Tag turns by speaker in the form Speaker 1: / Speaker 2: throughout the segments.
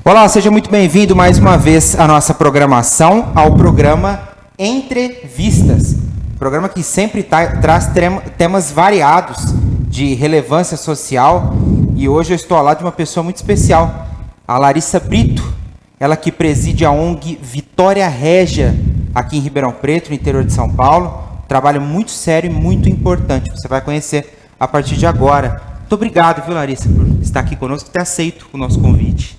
Speaker 1: Olá, seja muito bem-vindo mais uma vez à nossa programação, ao programa Entrevistas. Programa que sempre traz temas variados de relevância social. E hoje eu estou ao lado de uma pessoa muito especial, a Larissa Brito, ela que preside a ONG Vitória Régia, aqui em Ribeirão Preto, no interior de São Paulo. Trabalho muito sério e muito importante, você vai conhecer a partir de agora. Muito obrigado, viu, Larissa, por estar aqui conosco e ter aceito o nosso convite.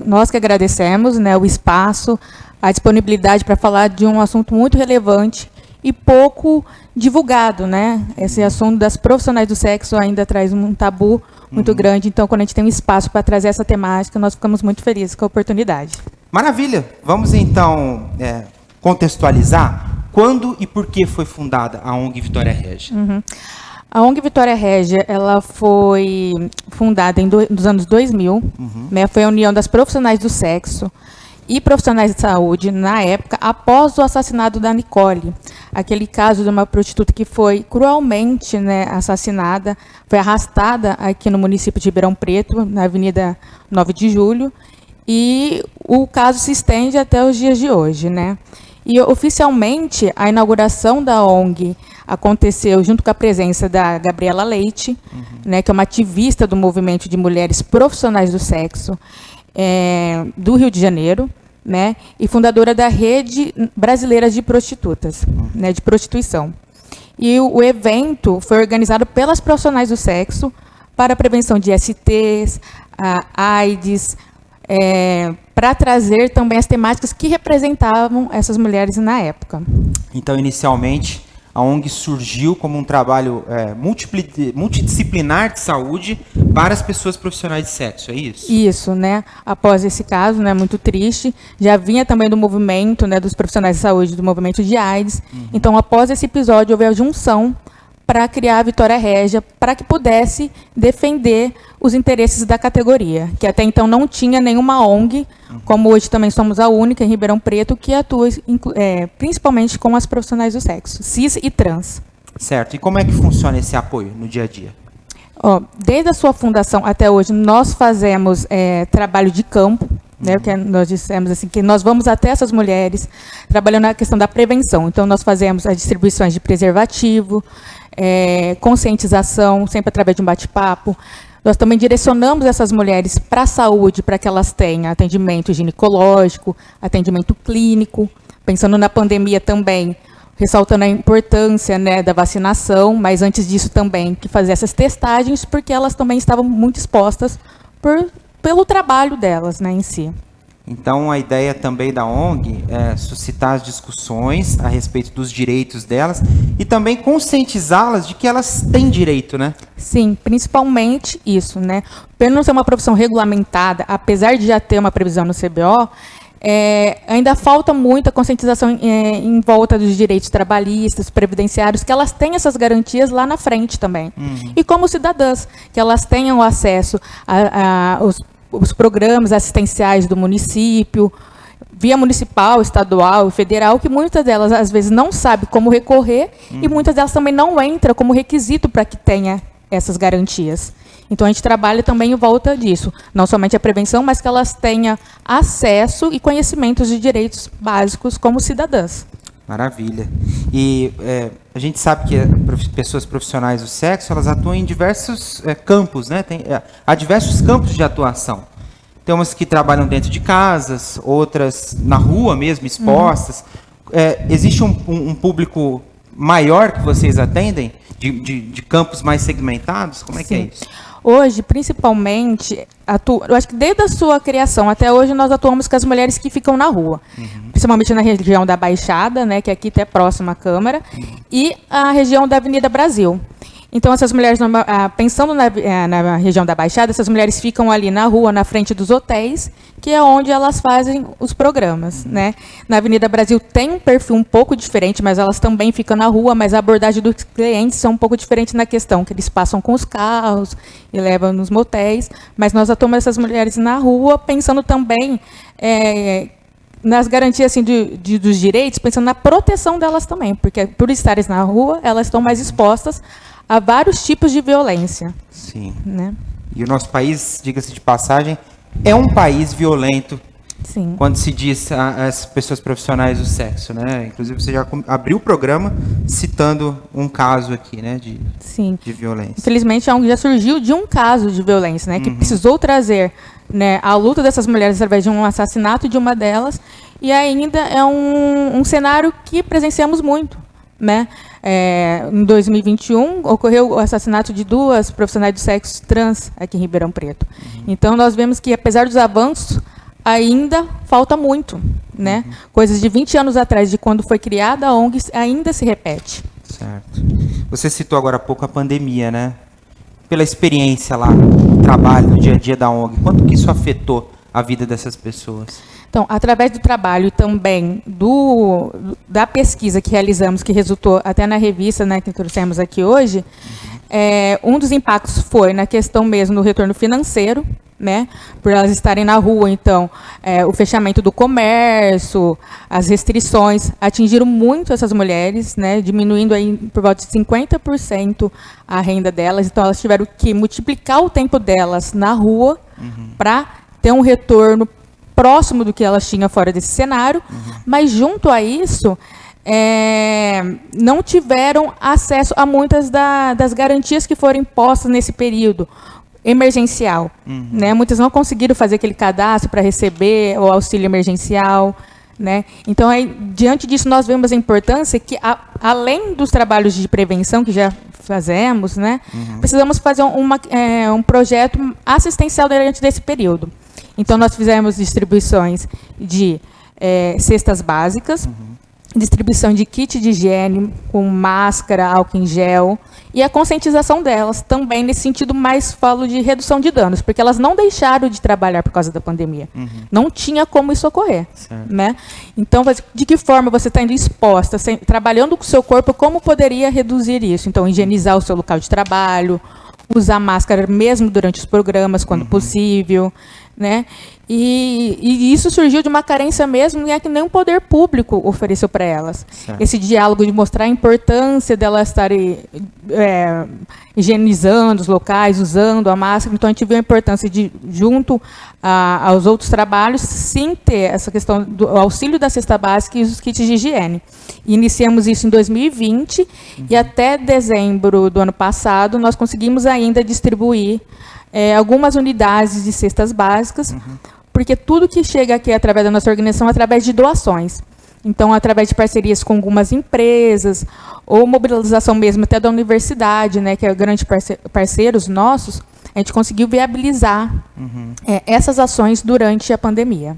Speaker 2: Nós que agradecemos, né, o espaço, a disponibilidade para falar de um assunto muito relevante e pouco divulgado, né? Esse assunto das profissionais do sexo ainda traz um tabu muito grande, então quando a gente tem um espaço para trazer essa temática, nós ficamos muito felizes com a oportunidade.
Speaker 1: Maravilha! Vamos então contextualizar quando e por que foi fundada a ONG Vitória Régia.
Speaker 2: A ONG Vitória Régia, ela foi fundada nos anos 2000, né, foi a união das profissionais do sexo e profissionais de saúde, na época, após o assassinato da Nicole. Aquele caso de uma prostituta que foi cruelmente, né, assassinada, foi arrastada aqui no município de Ribeirão Preto, na Avenida 9 de Julho, e o caso se estende até os dias de hoje, né? E, oficialmente, a inauguração da ONG aconteceu junto com a presença da Gabriela Leite, né, que é uma ativista do movimento de mulheres profissionais do sexo do Rio de Janeiro, né, e fundadora da Rede Brasileira de Prostitutas, né, de prostituição. E o evento foi organizado pelas profissionais do sexo para a prevenção de STs, AIDS, para trazer também as temáticas que representavam essas mulheres na época.
Speaker 1: Então, inicialmente, a ONG surgiu como um trabalho multidisciplinar de saúde para as pessoas profissionais de sexo, é isso?
Speaker 2: Isso, né? Após esse caso, né, muito triste, já vinha também do movimento, né, dos profissionais de saúde, do movimento de AIDS. Então, após esse episódio, houve a junção para criar a Vitória Régia, para que pudesse defender os interesses da categoria, que até então não tinha nenhuma ONG, como hoje também somos a única em Ribeirão Preto, que atua principalmente com as profissionais do sexo, cis e trans.
Speaker 1: Certo. E como é que funciona esse apoio no dia a dia?
Speaker 2: Desde a sua fundação até hoje, nós fazemos trabalho de campo, né, que nós dissemos assim, que nós vamos até essas mulheres, trabalhando na questão da prevenção. Então, nós fazemos as distribuições de preservativo, conscientização, sempre através de um bate-papo. Nós também direcionamos essas mulheres para a saúde, para que elas tenham atendimento ginecológico, atendimento clínico, pensando na pandemia também, ressaltando a importância, né, da vacinação, mas antes disso também, que fazer essas testagens, porque elas também estavam muito expostas pelo trabalho delas, né, em si.
Speaker 1: Então, a ideia também da ONG é suscitar as discussões a respeito dos direitos delas e também conscientizá-las de que elas têm direito, né?
Speaker 2: Sim, principalmente isso, né? Pelo não ser uma profissão regulamentada, apesar de já ter uma previsão no CBO, ainda falta muita conscientização em volta dos direitos trabalhistas, previdenciários, que elas tenham essas garantias lá na frente também. E como cidadãs, que elas tenham acesso os programas assistenciais do município, via municipal, estadual e federal, que muitas delas, às vezes, não sabem como recorrer e muitas delas também não entram como requisito para que tenha essas garantias. Então, a gente trabalha também em volta disso, não somente a prevenção, mas que elas tenham acesso e conhecimentos de direitos básicos como cidadãs.
Speaker 1: Maravilha. E a gente sabe que pessoas profissionais do sexo, elas atuam em diversos campos, né? Há diversos campos de atuação. Tem umas que trabalham dentro de casas, outras na rua mesmo, expostas. Existe um público maior que vocês atendem, de campos mais segmentados? Como é que é isso?
Speaker 2: Hoje, principalmente, eu acho que desde a sua criação até hoje, nós atuamos com as mulheres que ficam na rua. Principalmente na região da Baixada, né, que aqui até próxima à Câmara, e a região da Avenida Brasil. Então, essas mulheres, pensando na região da Baixada, essas mulheres ficam ali na rua, na frente dos hotéis, que é onde elas fazem os programas, né? Na Avenida Brasil tem um perfil um pouco diferente, mas elas também ficam na rua, mas a abordagem dos clientes são um pouco diferente na questão, que eles passam com os carros e levam nos motéis, mas nós atuamos essas mulheres na rua, pensando também nas garantias assim, dos direitos, pensando na proteção delas também, porque por estarem na rua, elas estão mais expostas a vários tipos de violência.
Speaker 1: Sim.
Speaker 2: Né?
Speaker 1: E o nosso país, diga-se de passagem, é um país violento.
Speaker 2: Sim.
Speaker 1: Quando se diz as pessoas profissionais do sexo, né? Inclusive você já abriu o programa citando um caso aqui, né, de violência.
Speaker 2: Infelizmente, a ONG já surgiu de um caso de violência, né, que precisou trazer, né, a luta dessas mulheres através de um assassinato de uma delas, e ainda é um cenário que presenciamos muito, né? Em 2021 ocorreu o assassinato de 2 profissionais do sexo trans aqui em Ribeirão Preto. Então nós vemos que, apesar dos avanços, ainda falta muito, né? Coisas de 20 anos atrás, de quando foi criada a ONG, ainda se repete.
Speaker 1: Certo. Você citou agora há pouco a pandemia, né? Pela experiência lá, no trabalho, no dia a dia da ONG, quanto que isso afetou a vida dessas pessoas?
Speaker 2: Então, através do trabalho e também da pesquisa que realizamos, que resultou até na revista, né, que trouxemos aqui hoje, um dos impactos foi na questão mesmo do retorno financeiro, né, por elas estarem na rua. Então, o fechamento do comércio, as restrições atingiram muito essas mulheres, né, diminuindo aí por volta de 50% a renda delas. Então, elas tiveram que multiplicar o tempo delas na rua para ter um retorno próximo do que elas tinham fora desse cenário, mas junto a isso, não tiveram acesso a muitas das garantias que foram impostas nesse período emergencial, né? Muitas não conseguiram fazer aquele cadastro para receber o auxílio emergencial, né? Então, diante disso, nós vemos a importância que, além dos trabalhos de prevenção que já fazemos, né, precisamos fazer um projeto assistencial durante desse período. Então, nós fizemos distribuições de cestas básicas, distribuição de kit de higiene com máscara, álcool em gel, e a conscientização delas também nesse sentido, mais falo de redução de danos, porque elas não deixaram de trabalhar por causa da pandemia. Não tinha como isso ocorrer, né? Então, de que forma você está indo exposta, trabalhando com o seu corpo, como poderia reduzir isso? Então, higienizar o seu local de trabalho, usar máscara mesmo durante os programas, quando possível, né? E isso surgiu de uma carência mesmo, que nem o poder público ofereceu para elas. Certo. Esse diálogo de mostrar a importância delas estarem higienizando os locais, usando a máscara. Então, a gente viu a importância de, junto aos outros trabalhos, sim ter essa questão do auxílio da cesta básica e os kits de higiene. Iniciamos isso em 2020 e até dezembro do ano passado nós conseguimos ainda distribuir algumas unidades de cestas básicas, porque tudo que chega aqui através da nossa organização é através de doações. Então, através de parcerias com algumas empresas, ou mobilização mesmo até da universidade, né, que é grande parceiros nossos, a gente conseguiu viabilizar essas ações durante a pandemia.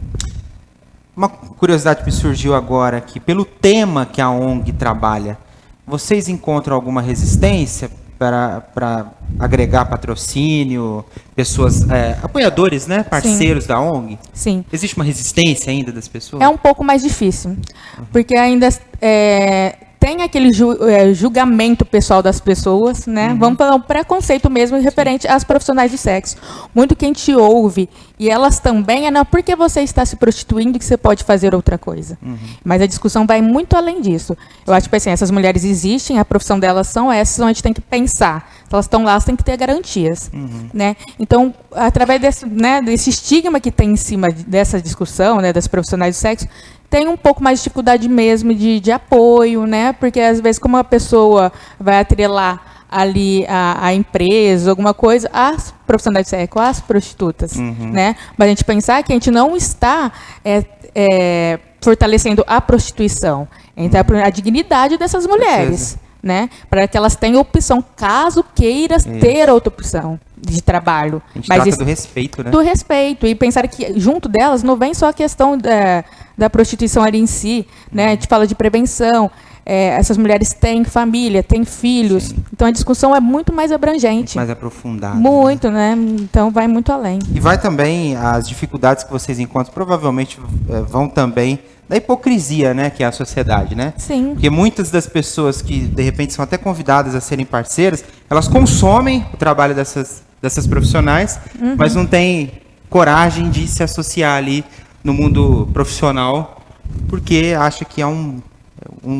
Speaker 1: Uma curiosidade que me surgiu agora aqui, pelo tema que a ONG trabalha, vocês encontram alguma resistência para agregar patrocínio, pessoas, apoiadores, né, parceiros da ONG?
Speaker 2: Sim.
Speaker 1: Existe uma resistência ainda das pessoas?
Speaker 2: É um pouco mais difícil, porque ainda tem aquele julgamento pessoal das pessoas, né? Vamos falar um preconceito mesmo referente às profissionais de sexo. Muito que a gente ouve, e elas também, não, por que você está se prostituindo que você pode fazer outra coisa? Mas a discussão vai muito além disso. Eu acho que assim, essas mulheres existem, a profissão delas são essas, então a gente tem que pensar. Se elas estão lá, elas têm que ter garantias. Né? Então, através desse estigma que tem em cima dessa discussão, né, das profissionais de sexo, tem um pouco mais de dificuldade mesmo de apoio, né? Porque às vezes como a pessoa vai atrelar ali a empresa, alguma coisa, as profissionais de sexo, as prostitutas, né? Mas a gente pensar que a gente não está fortalecendo a prostituição, então a dignidade dessas mulheres, né? Para que elas tenham opção, caso queiras ter outra opção de trabalho.
Speaker 1: A gente trata do respeito, né?
Speaker 2: Do respeito. E pensar que junto delas não vem só a questão da prostituição ali em si, né? A gente fala de prevenção. Essas mulheres têm família, têm filhos. Sim. Então a discussão é muito mais abrangente. Muito
Speaker 1: mais aprofundada.
Speaker 2: Muito, né? Então vai muito além.
Speaker 1: E vai também, as dificuldades que vocês encontram provavelmente vão também da hipocrisia, né, que é a sociedade, né?
Speaker 2: Sim.
Speaker 1: Porque muitas das pessoas que, de repente, são até convidadas a serem parceiras, elas consomem o trabalho dessas profissionais, mas não têm coragem de se associar ali no mundo profissional, porque acha que é um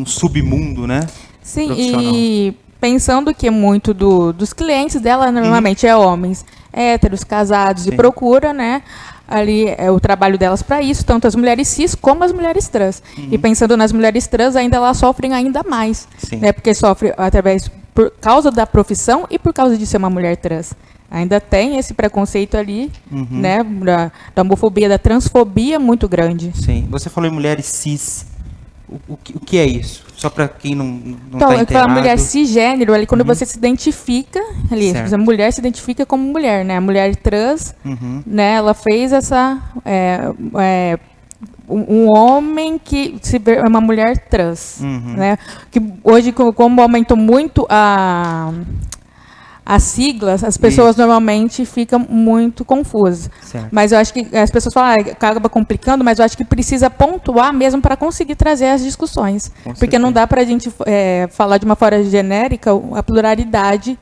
Speaker 1: submundo, né?
Speaker 2: Sim, e pensando que muito dos clientes dela normalmente é homens héteros, casados, e procura, né, ali o trabalho delas para isso, tanto as mulheres cis como as mulheres trans. E pensando nas mulheres trans, ainda elas sofrem ainda mais, né? Porque sofrem por causa da profissão e por causa de ser uma mulher trans. Ainda tem esse preconceito ali, né? Da homofobia, da transfobia muito grande.
Speaker 1: Sim. Você falou em mulheres cis. O que é isso? Só para quem não
Speaker 2: então,
Speaker 1: está inteirado.
Speaker 2: A mulher cisgênero, ali, quando você se identifica, ali, a mulher se identifica como mulher, né? A mulher trans, né? Ela fez essa... um homem que se vê uma mulher trans, né? Que hoje, como aumentou muito as siglas, as pessoas normalmente ficam muito confusas.
Speaker 1: Certo.
Speaker 2: Mas eu acho que as pessoas falam, acaba complicando, mas eu acho que precisa pontuar mesmo para conseguir trazer as discussões. Porque não dá para a gente falar de uma forma genérica a pluralidade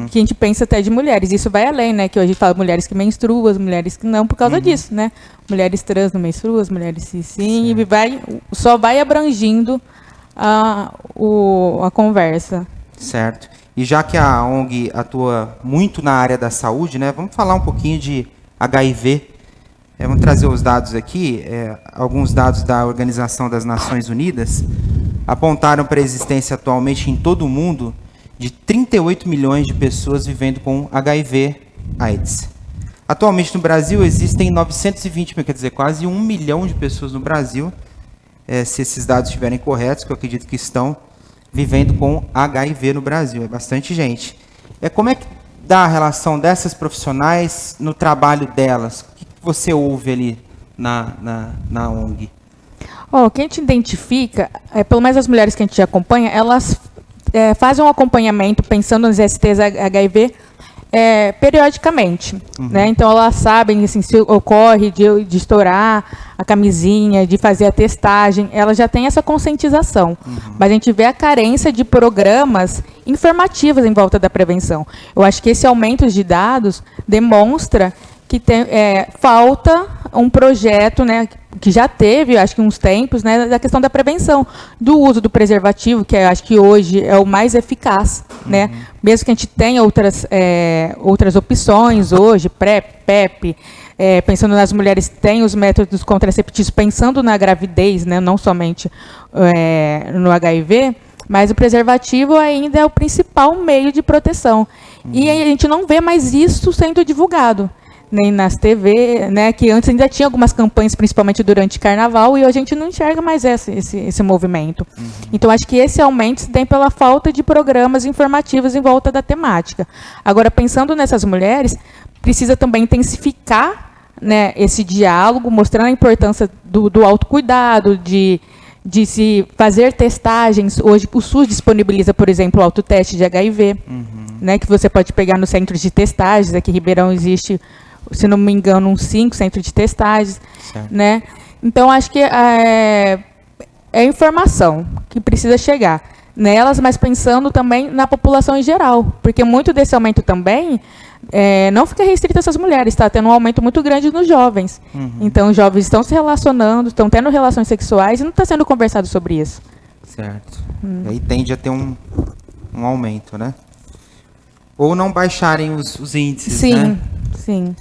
Speaker 2: que a gente pensa até de mulheres. Isso vai além, né? Que hoje fala mulheres que menstruam, as mulheres que não, por causa disso, né? Mulheres trans não menstruam, as mulheres sim, e só vai abrangindo a conversa.
Speaker 1: Certo. E já que a ONG atua muito na área da saúde, né, vamos falar um pouquinho de HIV. Vamos trazer os dados aqui. Alguns dados da Organização das Nações Unidas apontaram para a existência atualmente em todo o mundo de 38 milhões de pessoas vivendo com HIV/AIDS. Atualmente no Brasil existem 920 mil, quer dizer, quase 1 milhão de pessoas no Brasil, se esses dados estiverem corretos, que eu acredito que estão, vivendo com HIV no Brasil. É bastante gente. Como é que dá a relação dessas profissionais no trabalho delas? O que você ouve ali na ONG?
Speaker 2: O que a gente identifica, pelo menos as mulheres que a gente acompanha, elas fazem um acompanhamento pensando nos STs HIV periodicamente, né? Então elas sabem assim, se ocorre de estourar a camisinha, de fazer a testagem, ela já tem essa conscientização. Mas a gente vê a carência de programas informativos em volta da prevenção. Eu acho que esse aumento de dados demonstra que falta um projeto, né, que já teve, acho que uns tempos, né, da questão da prevenção, do uso do preservativo, que acho que hoje é o mais eficaz, né, mesmo que a gente tenha outras opções hoje, PrEP, PEP, pensando nas mulheres, tem os métodos contraceptivos, pensando na gravidez, né, não somente no HIV, mas o preservativo ainda é o principal meio de proteção. E a gente não vê mais isso sendo divulgado, nem nas TV, né, que antes ainda tinha algumas campanhas, principalmente durante Carnaval, e hoje a gente não enxerga mais esse movimento. Então, acho que esse aumento se tem pela falta de programas informativos em volta da temática. Agora, pensando nessas mulheres, precisa também intensificar, né, esse diálogo, mostrando a importância do autocuidado, de se fazer testagens. Hoje, o SUS disponibiliza, por exemplo, o autoteste de HIV, né, que você pode pegar nos centros de testagens. Aqui em Ribeirão existe, se não me engano, uns 5 centros de testagens, né? Então, acho que é informação que precisa chegar nelas, mas pensando também na população em geral, porque muito desse aumento também não fica restrito a essas mulheres, está tendo um aumento muito grande nos jovens. Então, os jovens estão se relacionando, estão tendo relações sexuais e não está sendo conversado sobre isso.
Speaker 1: Certo. E aí tende a ter um aumento, né? Ou não baixarem os índices, né?
Speaker 2: Sim.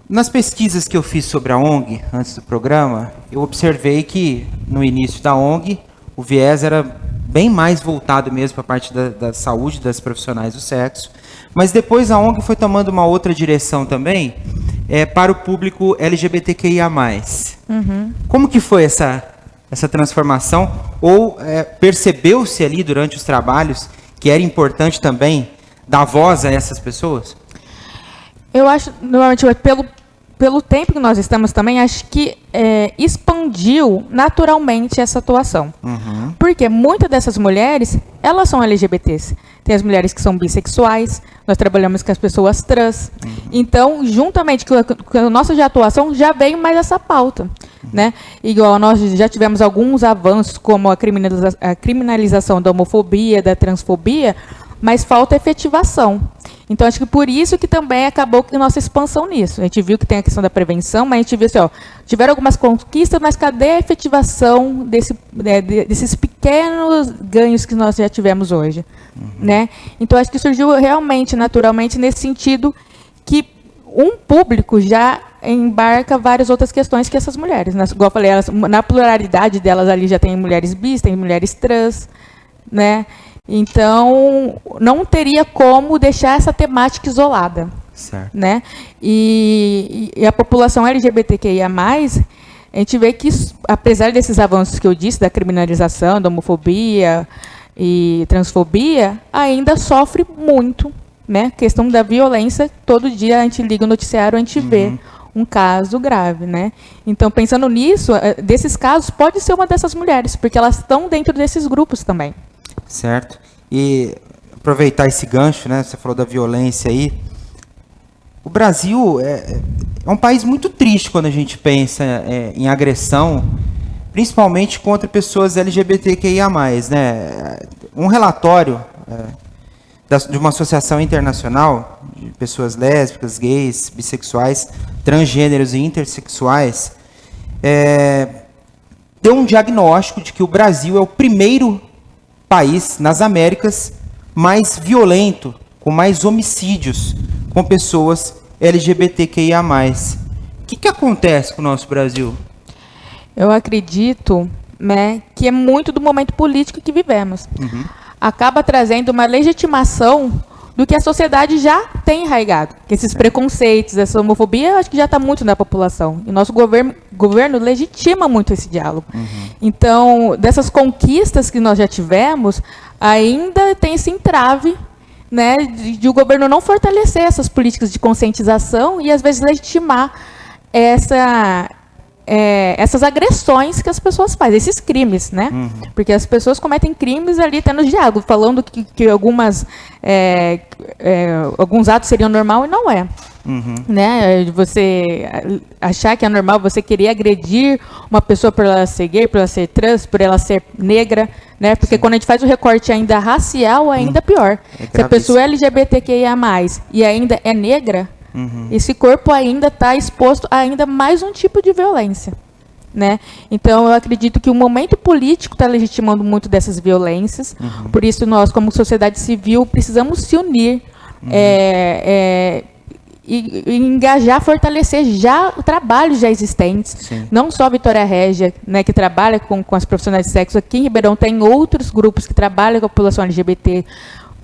Speaker 1: Nas pesquisas que eu fiz sobre a ONG, antes do programa, eu observei que, no início da ONG, o viés era bem mais voltado mesmo para a parte da saúde das profissionais do sexo, mas depois a ONG foi tomando uma outra direção também, para o público LGBTQIA+. Como que foi essa transformação? Ou percebeu-se ali durante os trabalhos que era importante também dar voz a essas pessoas?
Speaker 2: Eu acho, normalmente, pelo tempo que nós estamos também, acho que expandiu naturalmente essa atuação. Porque muitas dessas mulheres, elas são LGBTs. Tem as mulheres que são bissexuais, nós trabalhamos com as pessoas trans. Então, juntamente com a nossa atuação, já veio mais essa pauta. Né? Igual nós já tivemos alguns avanços, como a criminalização da homofobia, da transfobia, mas falta efetivação. Então, acho que por isso que também acabou a nossa expansão nisso. A gente viu que tem a questão da prevenção, mas a gente viu assim, tiveram algumas conquistas, mas cadê a efetivação desses pequenos ganhos que nós já tivemos hoje? Né? Então, acho que surgiu realmente, naturalmente, nesse sentido que um público já embarca várias outras questões que essas mulheres, né? Igual eu falei, na pluralidade delas ali já tem mulheres bis, tem mulheres trans, né? Então, não teria como deixar essa temática isolada.
Speaker 1: Certo.
Speaker 2: Né? E a população LGBTQIA+, a gente vê que, apesar desses avanços que eu disse, da criminalização, da homofobia e transfobia, ainda sofre muito, né? Questão da violência, todo dia a gente liga o noticiário, a gente vê um caso grave, né? Então, pensando nisso, desses casos, pode ser uma dessas mulheres, porque elas estão dentro desses grupos também.
Speaker 1: Certo. E aproveitar esse gancho, né? Você falou da violência aí. O Brasil é um país muito triste quando a gente pensa em agressão, principalmente contra pessoas LGBTQIA+, né? Um relatório de uma associação internacional de pessoas lésbicas, gays, bissexuais, transgêneros e intersexuais deu um diagnóstico de que o Brasil é o primeiro país nas Américas mais violento, com mais homicídios com pessoas LGBTQIA+. O que acontece com o nosso Brasil?
Speaker 2: Eu acredito, né, que é muito do momento político que vivemos. Acaba trazendo uma legitimação do que a sociedade já tem enraizado. Que esses preconceitos, essa homofobia, acho que já está muito na população. E o nosso governo legitima muito esse diálogo. Então, dessas conquistas que nós já tivemos, ainda tem esse entrave, né, de o governo não fortalecer essas políticas de conscientização e, às vezes, legitimar essas agressões que as pessoas fazem, esses crimes, né? Porque as pessoas cometem crimes ali, até no diálogo, falando que alguns atos seriam normal e não é. Né? Você achar que é normal você querer agredir uma pessoa por ela ser gay, por ela ser trans, por ela ser negra, né? Porque quando a gente faz o recorte ainda racial, ainda pior. Se a pessoa é LGBTQIA+, e ainda é negra, esse corpo ainda está exposto a ainda mais um tipo de violência, né? Então, eu acredito que o momento político está legitimando muito dessas violências. Por isso, nós, como sociedade civil, precisamos se unir e engajar, fortalecer já trabalhos já existentes.
Speaker 1: Sim.
Speaker 2: Não só a Vitória Régia, né, que trabalha com as profissionais de sexo. Aqui em Ribeirão tem outros grupos que trabalham com a população LGBT,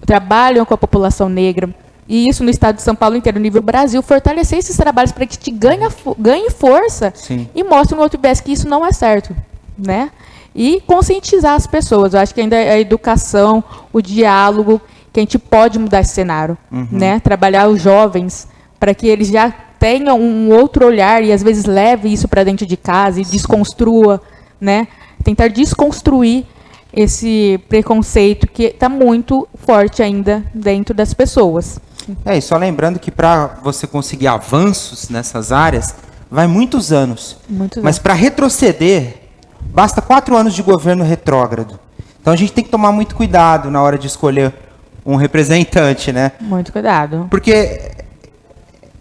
Speaker 2: trabalham com a população negra. E isso no estado de São Paulo inteiro, no nível Brasil, fortalecer esses trabalhos para que te ganhe força.
Speaker 1: Sim.
Speaker 2: E mostre no outro viés que isso não é certo, né? E conscientizar as pessoas. Eu acho que ainda é a educação, o diálogo, que a gente pode mudar esse cenário, né? Trabalhar os jovens para que eles já tenham um outro olhar e às vezes leve isso para dentro de casa e desconstrua, né? Tentar desconstruir esse preconceito que está muito forte ainda dentro das pessoas.
Speaker 1: E só lembrando que para você conseguir avanços nessas áreas, vai muitos anos. Mas para retroceder, basta 4 anos de governo retrógrado. Então a gente tem que tomar muito cuidado na hora de escolher um representante, né?
Speaker 2: Muito cuidado.
Speaker 1: Porque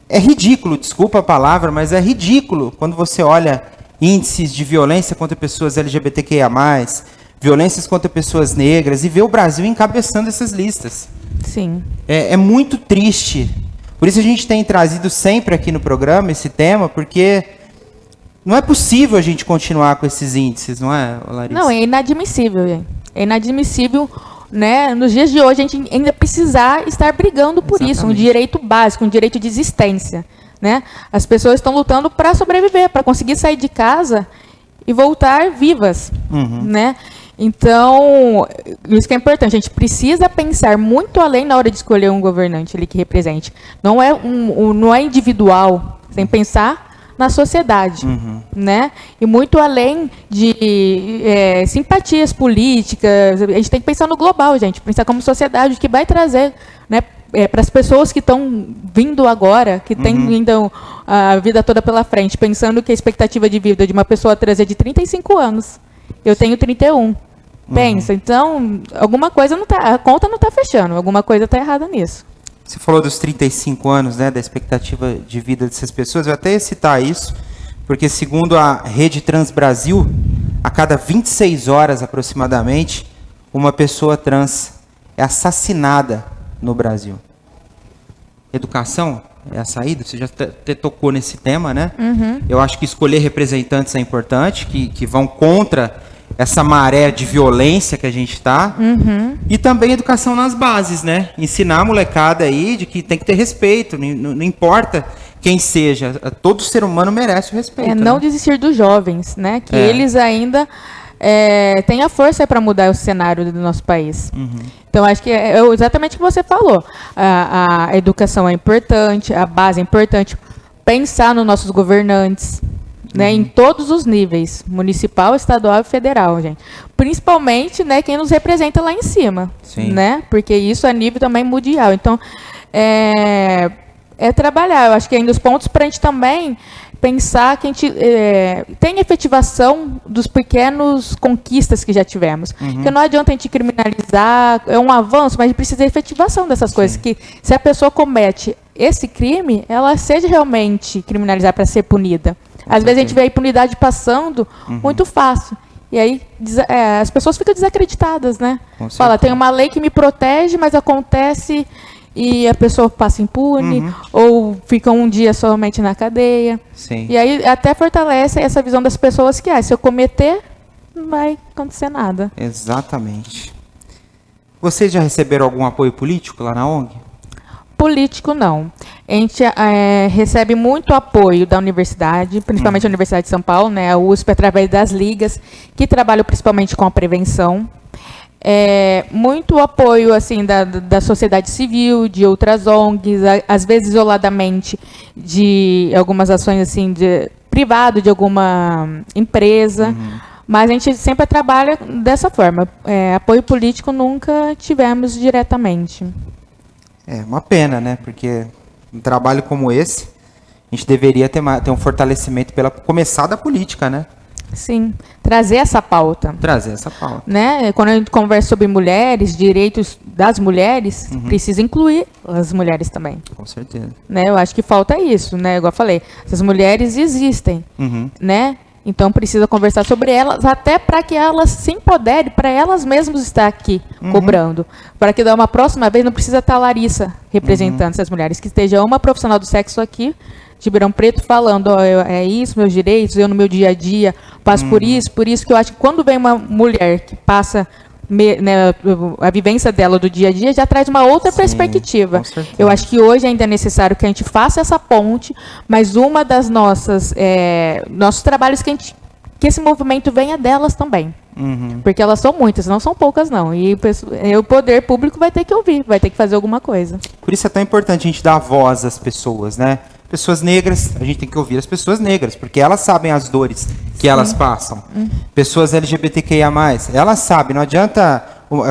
Speaker 1: é ridículo, desculpa a palavra, mas é ridículo quando você olha índices de violência contra pessoas LGBTQIA+, violências contra pessoas negras, e vê o Brasil encabeçando essas listas.
Speaker 2: Sim.
Speaker 1: É muito triste. Por isso a gente tem trazido sempre aqui no programa esse tema, porque não é possível a gente continuar com esses índices, não é, Larissa?
Speaker 2: Não, é inadmissível, gente. É inadmissível, né? Nos dias de hoje a gente ainda precisar estar brigando por isso, um direito básico, um direito de existência, né? As pessoas estão lutando para sobreviver, para conseguir sair de casa e voltar vivas, né? Então, isso que é importante, a gente precisa pensar muito além na hora de escolher um governante ali que represente. Não é individual, tem que pensar na sociedade, né? E muito além de simpatias políticas, a gente tem que pensar no global, gente, pensar como sociedade, o que vai trazer, né, para as pessoas que estão vindo agora, que têm ainda a vida toda pela frente, pensando que a expectativa de vida de uma pessoa trans é de 35 anos. Eu tenho 31. Pensa, então, alguma coisa não tá, a conta não está fechando, alguma coisa está errada nisso.
Speaker 1: Você falou dos 35 anos, né, da expectativa de vida dessas pessoas. Eu até ia citar isso, porque segundo a Rede Trans Brasil, a cada 26 horas aproximadamente, uma pessoa trans é assassinada no Brasil. educação é a saída? Você já até tocou nesse tema, né? Eu acho que escolher representantes é importante, que vão contra essa maré de violência que a gente está. E também educação nas bases, né? Ensinar a molecada aí de que tem que ter respeito, não importa quem seja, todo ser humano merece o respeito.
Speaker 2: Não
Speaker 1: né?
Speaker 2: desistir dos jovens, né? Que eles ainda têm a força para mudar o cenário do nosso país. Então, acho que é exatamente o que você falou. A educação é importante, a base é importante. Pensar nos nossos governantes, né, em todos os níveis, municipal, estadual e federal, gente. Principalmente, né, quem nos representa lá em cima, né? Porque isso é nível também mundial. Então, é trabalhar. Eu acho que ainda os pontos para a gente também pensar que a gente tem efetivação dos pequenos conquistas que já tivemos. Porque não adianta a gente criminalizar, é um avanço, mas a gente precisa de efetivação dessas coisas. Que se a pessoa comete esse crime, ela seja realmente criminalizada para ser punida. Às vezes a gente vê a impunidade passando muito fácil. E aí as pessoas ficam desacreditadas, né? Fala, tem uma lei que me protege, mas acontece e a pessoa passa impune, ou fica um dia somente na cadeia. E aí até fortalece essa visão das pessoas que, se eu cometer, não vai acontecer nada.
Speaker 1: Exatamente. Vocês já receberam algum apoio político lá na ONG?
Speaker 2: Político, não. A gente recebe muito apoio da universidade, principalmente a Universidade de São Paulo, né, a USP, através das ligas, que trabalham principalmente com a prevenção. Muito apoio assim, da sociedade civil, de outras ONGs, às vezes isoladamente de algumas ações assim, privado, de alguma empresa. Mas a gente sempre trabalha dessa forma. Apoio político nunca tivemos diretamente.
Speaker 1: É uma pena, né? Porque um trabalho como esse, a gente deveria ter um fortalecimento pela começar da política, né?
Speaker 2: Sim, trazer essa pauta. Né? Quando a gente conversa sobre mulheres, direitos das mulheres, precisa incluir as mulheres também.
Speaker 1: Com certeza.
Speaker 2: Né? Eu acho que falta isso, né? Igual eu falei, essas mulheres existem, né? Então precisa conversar sobre elas, até para que elas se empoderem, para elas mesmas estar aqui cobrando. Para que da uma próxima vez não precisa estar a Larissa representando essas mulheres, que esteja uma profissional do sexo aqui, de Ribeirão Preto, falando, é isso, meus direitos, eu no meu dia a dia passo por isso que eu acho que quando vem uma mulher que passa né, a vivência dela do dia a dia, já traz uma outra perspectiva. Eu acho que hoje ainda é necessário que a gente faça essa ponte, mas uma das nossos trabalhos que esse movimento venha delas também. Porque elas são muitas, não são poucas não. E o poder público vai ter que ouvir, vai ter que fazer alguma coisa.
Speaker 1: Por isso é tão importante a gente dar voz às pessoas, né? Pessoas negras, a gente tem que ouvir as pessoas negras, porque elas sabem as dores que elas passam. Pessoas LGBTQIA+, elas sabem, não adianta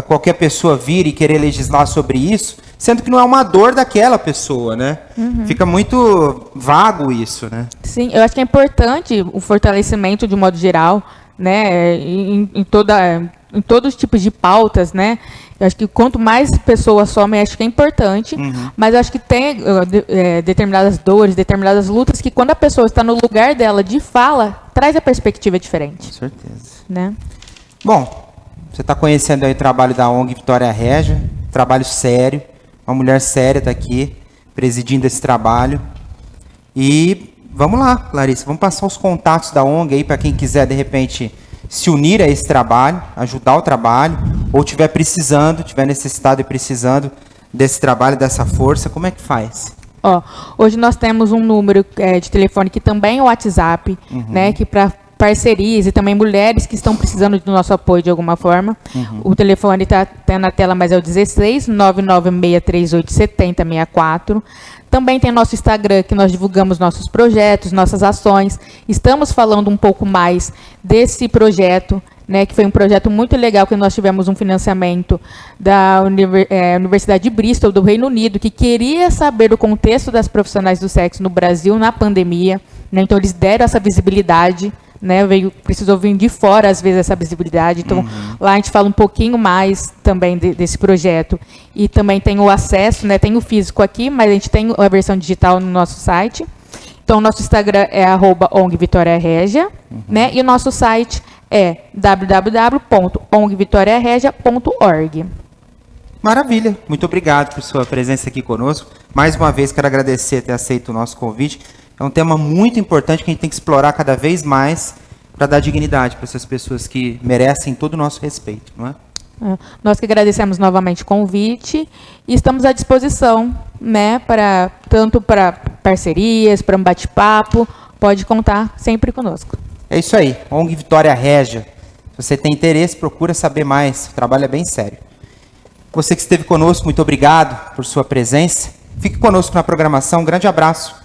Speaker 1: qualquer pessoa vir e querer legislar sobre isso, sendo que não é uma dor daquela pessoa, né? Fica muito vago isso, né? Sim,
Speaker 2: eu acho que é importante o fortalecimento de um modo geral, né, em todos os tipos de pautas, né? Eu acho que quanto mais pessoas somem, acho que é importante, mas eu acho que tem determinadas dores, determinadas lutas que quando a pessoa está no lugar dela de fala, traz a perspectiva diferente.
Speaker 1: Com certeza.
Speaker 2: Né?
Speaker 1: Bom, você está conhecendo aí o trabalho da ONG Vitória Régia, trabalho sério, uma mulher séria está aqui, presidindo esse trabalho. E vamos lá, Larissa, vamos passar os contatos da ONG aí para quem quiser, de repente, se unir a esse trabalho, ajudar o trabalho, ou tiver necessitado e precisando desse trabalho, dessa força, como é que faz?
Speaker 2: Hoje nós temos um número de telefone que também é o WhatsApp, né, que para parcerias e também mulheres que estão precisando do nosso apoio de alguma forma. O telefone está na tela, mas é o 16 99638 7064. Também tem nosso Instagram, que nós divulgamos nossos projetos, nossas ações. Estamos falando um pouco mais desse projeto, né, que foi um projeto muito legal, que nós tivemos um financiamento da Universidade de Bristol, do Reino Unido, que queria saber o contexto das profissionais do sexo no Brasil na pandemia. Né, então, eles deram essa visibilidade. Né, precisou vir de fora, às vezes, essa visibilidade. Então, lá a gente fala um pouquinho mais também desse projeto. E também tem o acesso, né, tem o físico aqui, mas a gente tem a versão digital no nosso site. Então, o nosso Instagram é @ONGVitoriaRégia, né, e o nosso site é www.ongvitoriaregia.org.
Speaker 1: Maravilha, muito obrigado por sua presença aqui conosco. Mais uma vez quero agradecer ter aceito o nosso convite. É um tema muito importante que a gente tem que explorar cada vez mais para dar dignidade para essas pessoas que merecem todo o nosso respeito, não é?
Speaker 2: Nós que agradecemos novamente o convite e estamos à disposição, né, tanto para parcerias, para um bate-papo, pode contar sempre conosco.
Speaker 1: É isso aí, ONG Vitória Régia. Se você tem interesse, procura saber mais, o trabalho é bem sério. Você que esteve conosco, muito obrigado por sua presença. Fique conosco na programação, um grande abraço.